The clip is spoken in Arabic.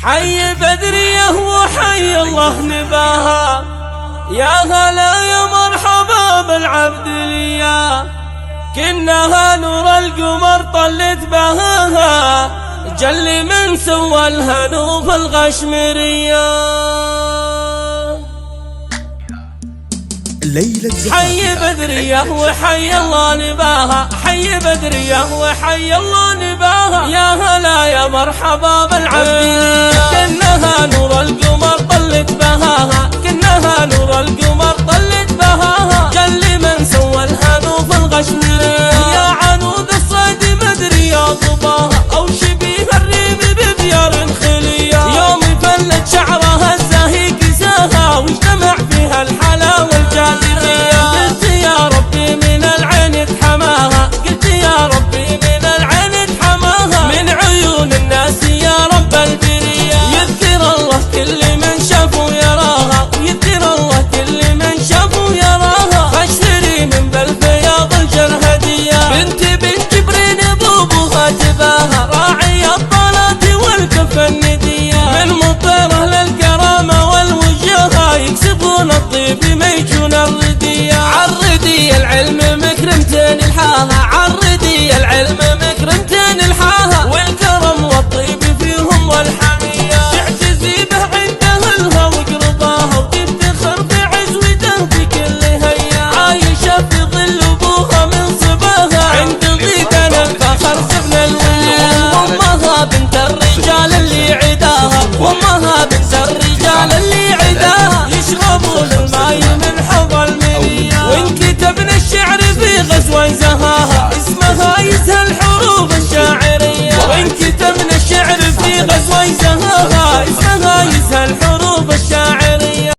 حي بدرية وحي الله نباها، يا هلا يا مرحبا بالعبد ليا، كنها نور القمر طلت بهاها، جل من سوى الهنو في الغشمرية. حي بدرية وحي الله نباها، حي بدرية وحي الله نباها، يا هلا يا مرحبا بالعبد، كنها نور القمر طلت بهاها، كنها نور القمر طلت بهاها، جل من سوى الهنو في الغشمرية. يا عنود الصيد مدري يا ضباها، او شبيه الريم ببيار خلية، يوم فلت شعرها الزاهي كساها، واجتمع فيها الحلا والجاذبية. قلت يا ربي من العين اتحماها، قلت يا ربي من العين اتحماها، من عيون الناس يا رب البرية. يذكر الله كل من شاف ويراها، يذكر الله كل من شاف ويراها، فاشتري من بالفياض الجرهدية، بنت جبرين ابوها جباها، راعي الطلات والكف الندية، من مطيره للكرامة والوجاهة، يكسبون الطيب ميجون الردية. عالردي العلم مكرمتين الحاها، عالردي العلم مكرمتين الحاها، والكرم والطيب فيهم والحمية، تعتزي به عند اهلها وقرباها، وتفتخر في عزوته بكل هيا، عايشة في ظل ابوها من صباها، عند ضيدن الفخر سبن الويا. وامها بنت الرجال اللي عداها، وامها بنت الرجال اللي عداها، يشربون الماي من حوض المنية، وانكتبنا الشعر في غزوة زهاها، اسمها يزهى الحروف الشاعرية، وانكتبنا الشعر في غزوة زهاها،